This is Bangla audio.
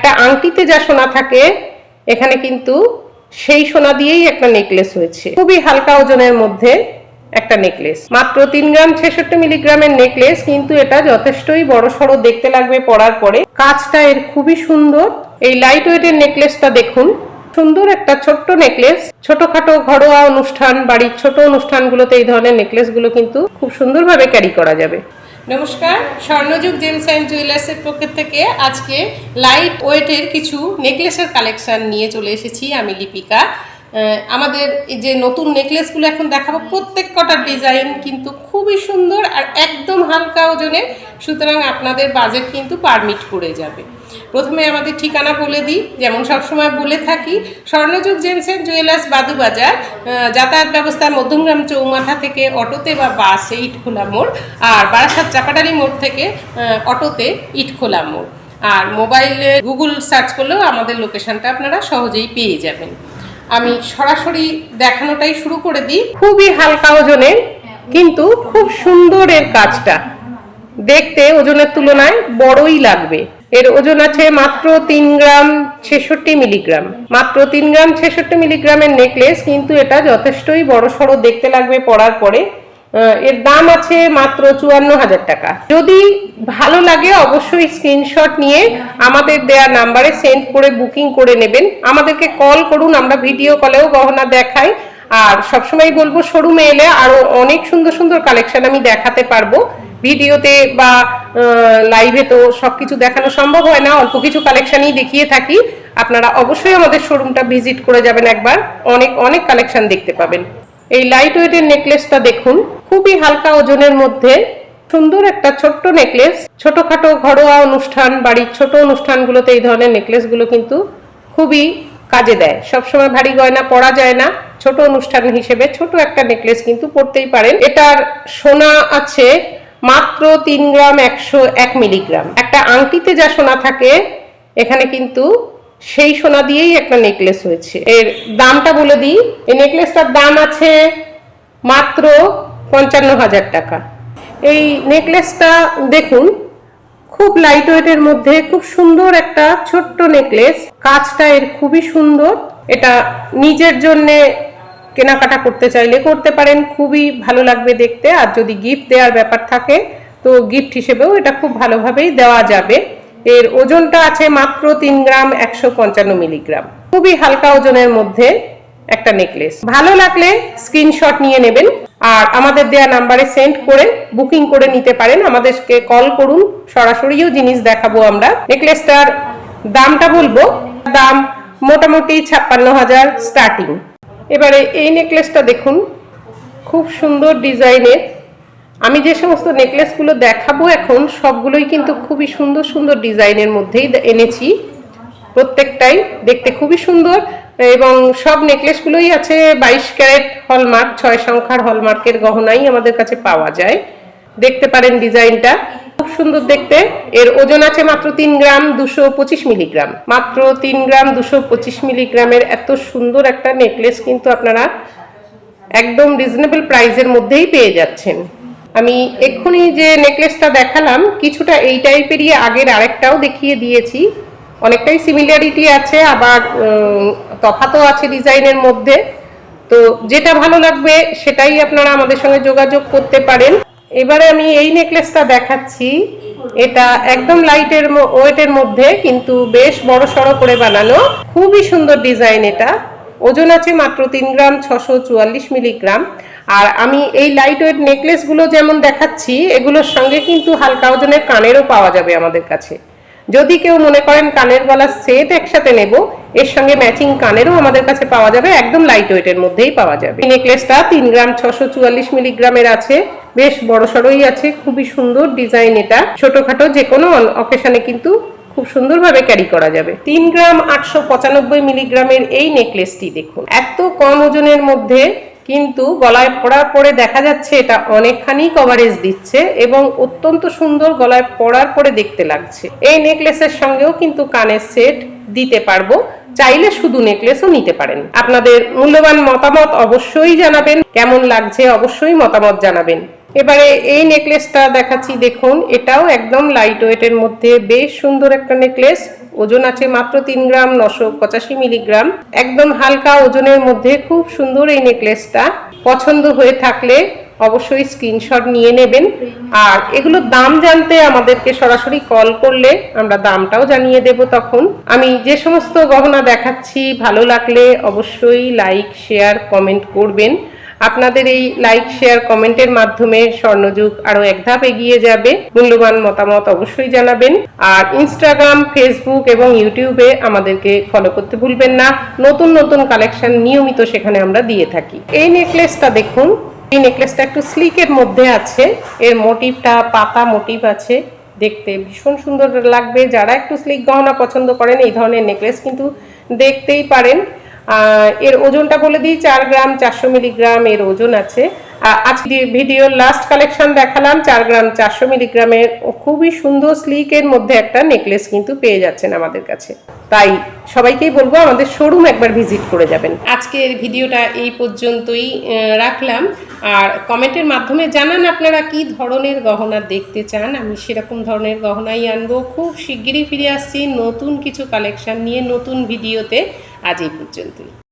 একটা আংটিতে যা সোনা থাকে এখানে কিন্তু সেই সোনা দিয়েই একটা নেকলেস হয়েছে। খুবই হালকা ওজনের মধ্যে একটা নেকলেস, মাত্র 3 গ্রাম 66 মিলিগ্রামের নেকলেস, কিন্তু এটা যথেষ্টই বড় সড়ো দেখতে লাগবে পরার পরে। কাজটা এর খুবই সুন্দর। এই লাইট ওয়েটের নেকলেসটা দেখুন, সুন্দর একটা ছোট্ট নেকলেস। ছোটখাটো ঘরোয়া অনুষ্ঠান, বাড়ির ছোট অনুষ্ঠানগুলোতে এই ধরনের নেকলেসগুলো কিন্তু খুব সুন্দরভাবে ক্যারি করা যাবে। নমস্কার, স্বর্ণযুগ জেমস অ্যান্ড জুয়েলার্সের পক্ষ থেকে আজকে লাইট ওয়েটের কিছু নেকলেসের কালেকশন নিয়ে চলে এসেছি আমি লিপিকা। আমাদের যে নতুন নেকলেসগুলো এখন দেখাবো, প্রত্যেক কটার ডিজাইন কিন্তু খুবই সুন্দর আর একদম হালকা ওজনে, সুতরাং আপনাদের বাজেট কিন্তু পারমিট করে যাবে। প্রথমে আমাদের ঠিকানা বলে দিই, যেমন সবসময় বলে থাকি, স্বর্ণযুগ জেমস অ্যান্ড জুয়েলার্স, বাদুবাজার। যাতায়াত ব্যবস্থা মধ্যমগ্রাম চৌমাথা থেকে অটোতে বা বাসে ইটখোলা মোড়, আর বারাসাত চাপাডালি মোড় থেকে অটোতে ইটখোলা মোড়। আর মোবাইলে গুগল সার্চ করলেও আমাদের লোকেশনটা আপনারা সহজেই পেয়ে যাবেন। আমি সরাসরি দেখানোটাই শুরু করে দিই। খুবই হালকা ওজনের, কিন্তু খুব সুন্দর এর কাজটা, দেখতে ওজনের তুলনায় বড়ই লাগবে। এর ওজন আছে মাত্র 3 গ্রাম 66 মিলিগ্রাম। মাত্র 3 গ্রাম 66 মিলিগ্রামের নেকলেস, কিন্তু এটা যথেষ্টই বড় সড়ো দেখতে লাগবে পরার পরে। এর দাম আছে মাত্র 54,000 টাকা। যদি ভালো লাগে অবশ্যই স্ক্রিনশট নিয়ে আমাদের দেয়া নাম্বারে সেন্ড করে বুকিং করে নেবেন। আমাদেরকে কল করুন, আমরা ভিডিও কলেও গহনা দেখাই। আর সবসময় বলবো, শোরুমে এলে আরো অনেক সুন্দর সুন্দর কালেকশন আমি দেখাতে পারবো। ভিডিওতে বা লাইভে তো সবকিছু দেখানো সম্ভব হয় না, অল্প কিছু কালেকশনই দেখিয়ে থাকি। আপনারা অবশ্যই আমাদের শোরুমটা ভিজিট করে যাবেন একবার, অনেক অনেক কালেকশন দেখতে পাবেন। এই লাইট ওয়েটের নেকলেসটা দেখুন, খুবই হালকা ওজনের মধ্যে সুন্দর একটা ছোট্ট নেকলেস। ছোটখাটো ঘরোয়া অনুষ্ঠান, বাড়ির ছোট অনুষ্ঠানগুলোতে এই ধরনের নেকলেসগুলো কিন্তু খুবই কাজে দেয়। সবসময় ভারী গয়না পরা যায় না, ছোট অনুষ্ঠান হিসেবে ছোট একটা নেকলেস কিন্তু পরতেই পারেন। এটার সোনা আছে মাত্র 3 গ্রাম 101 মিলিগ্রাম। একটা আংটিতে যা সোনা থাকে এখানে কিন্তু সেই সোনা দিয়েই একটা নেকলেস হয়েছে। এর দামটা বলে দিই, এই নেকলেসটার দাম আছে মাত্র 55,000 টাকা। এই নেকলেসটা দেখুন, খুব লাইট ওয়েটের মধ্যে খুব সুন্দর একটা ছোট্ট নেকলেস। কাজটা এর খুবই সুন্দর। এটা নিজের জন্যে কেনাকাটা করতে চাইলে করতে পারেন, খুবই ভালো লাগবে দেখতে। আর যদি গিফট দেওয়ার ব্যাপার থাকে তো গিফট হিসেবেও এটা খুব ভালোভাবেই দেওয়া যাবে। এর ওজনটা আছে মাত্র 3 গ্রাম 155 মিলিগ্রাম। খুবই হালকা ওজনের মধ্যে একটা নেকলেস। ভালো লাগলে স্ক্রিনশট নিয়ে নেবেন আর আমাদের দেয়া নাম্বারে সেন্ড করে বুকিং করে নিতে পারেন। আমাদেরকে কল করুন, সরাসরিও জিনিস দেখাবো আমরা। নেকলেসটার দামটা বলবো, দাম মোটামুটি 56,000 স্টার্টিং। এবারে এই নেকলেসটা দেখুন, খুব সুন্দর ডিজাইনের। আমি যে সমস্ত নেকলেসগুলো দেখাবো এখন সবগুলোই কিন্তু খুবই সুন্দর সুন্দর ডিজাইনের মধ্যেই এনেছি। প্রত্যেকটাই দেখতে খুবই সুন্দর এবং সব নেকলেসগুলোই আছে 22 ক্যারেট হলমার্ক, 6 সংখ্যার হলমার্কের গহনাই আমাদের কাছে পাওয়া যায়। দেখতে পারেন ডিজাইনটা খুব সুন্দর দেখতে। এর ওজন আছে মাত্র 3 গ্রাম 225 মিলিগ্রাম। মাত্র 3 গ্রাম 225 মিলিগ্রামের এত সুন্দর একটা নেকলেস কিন্তু আপনারা একদম রিজনেবল প্রাইসের মধ্যেই পেয়ে যাচ্ছেন। আমি এক্ষুনি যে নেকলেসটা দেখালাম কিছুটা এই টাইপেরই আগের আরেকটাও দেখিয়ে দিয়েছি। অনেকটাই সিমিলারিটি আছে, আবার তফাতও আছে ডিজাইনের মধ্যে। তো যেটা ভালো লাগবে সেটাই আপনারা আমাদের সঙ্গে যোগাযোগ করতে পারেন। এবারে আমি এই নেকলেসটা দেখাচ্ছি। এটা একদম লাইটের ওয়েটের মধ্যে, কিন্তু বেশ বড় সড়ো করে বানানো, খুবই সুন্দর ডিজাইন। এটা ওজন আছে মাত্র 3 গ্রাম 644 মিলিগ্রাম। আর আমি এই লাইট ওয়েট নেকলেসগুলো যেমন দেখাচ্ছি, এগুলোর সঙ্গে কিন্তু হালকা ওজনের কানেরও পাওয়া যাবে আমাদের কাছে। যদি কেউ মনে করেন কানের গলার সেট একসাথে নেব, এর সঙ্গে ম্যাচিং কানেরও আমাদের কাছে পাওয়া যাবে, একদম লাইট ওয়েটের মধ্যেই পাওয়া যাবে। এই নেকলেসটা 3 গ্রাম 644 মিলিগ্রামের আছে, বেশ বড় সড়োই আছে, খুবই সুন্দর ডিজাইন। এটা ছোটখাটো যে কোনো অকেশনে কিন্তু খুব সুন্দরভাবে ক্যারি করা যাবে। 3 গ্রাম 895 মিলিগ্রামের এই নেকলেসটি দেখুন, এত কম ওজনের মধ্যে কিন্তু গলায় পরার পরে দেখা যাচ্ছে এটা অনেকখানি কভারেজ দিচ্ছে এবং অত্যন্ত সুন্দর গলায় পরার পরে দেখতে লাগছে। এই নেকলেসের সঙ্গেও কিন্তু কানের সেট দিতে পারবো, চাইলে শুধু নেকলেসও নিতে পারেন। আপনাদের মূল্যবান মতামত অবশ্যই জানাবেন, কেমন লাগছে অবশ্যই মতামত জানাবেন। এবারে এই নেকলেসটা দেখাচ্ছি, দেখুন এটাও একদম লাইট ওয়েটের মধ্যে বেশ সুন্দর একটা নেকলেস। ওজন আছে মাত্র 3 গ্রাম 985 মিলিগ্রাম, একদম হালকা ওজনের মধ্যে খুব সুন্দর এই নেকলেসটা। পছন্দ হয়ে থাকলে অবশ্যই স্ক্রিনশট নিয়ে নেবেন। আর এগুলোর দাম জানতে আমাদেরকে সরাসরি কল করলে আমরা দামটাও জানিয়ে দেব। তখন আমি যে সমস্ত গহনা দেখাচ্ছি ভালো লাগলে অবশ্যই লাইক শেয়ার কমেন্ট করবেন। আপনাদের এই লাইক শেয়ার কমেন্টের মাধ্যমে স্বর্ণযুগ আরো এক ধাপ এগিয়ে যাবে। মূল্যবান মতামত অবশ্যই জানাবেন। আর ইনস্টাগ্রাম, ফেসবুক এবং ইউটিউবে আমাদেরকে ফলো করতে ভুলবেন না। নতুন নতুন কালেকশন নিয়মিত সেখানে আমরা দিয়ে থাকি। এই নেকলেসটা দেখুন, এই নেকলেসটা একটু স্লিকের মধ্যে আছে। এর মোটিভটা পাতা মোটিভ আছে, দেখতে ভীষণ সুন্দর লাগবে। যারা একটু স্লিক গহনা পছন্দ করেন এই ধরনের নেকলেস কিন্তু দেখতেই পারেন। এর ওজনটা বলে দিই, 4 গ্রাম 400 মিলিগ্রাম এর ওজন আছে। আজকে ভিডিওর লাস্ট কালেকশন দেখালাম 4 গ্রাম 400 মিলিগ্রামের খুবই সুন্দর স্লিকের মধ্যে একটা নেকলেস কিন্তু পেয়ে যাচ্ছেন আমাদের কাছে। তাই সবাইকেই বলবো আমাদের শোরুম একবার ভিজিট করে যাবেন। আজকের ভিডিওটা এই পর্যন্তই রাখলাম। আর কমেন্টের মাধ্যমে জানান আপনারা কি ধরনের গহনা দেখতে চান, আমি সেরকম ধরনের গহনাই আনবো। খুব শিগগিরই ফিরে আসছি নতুন কিছু কালেকশন নিয়ে নতুন ভিডিওতে। আজ এই পর্যন্তই।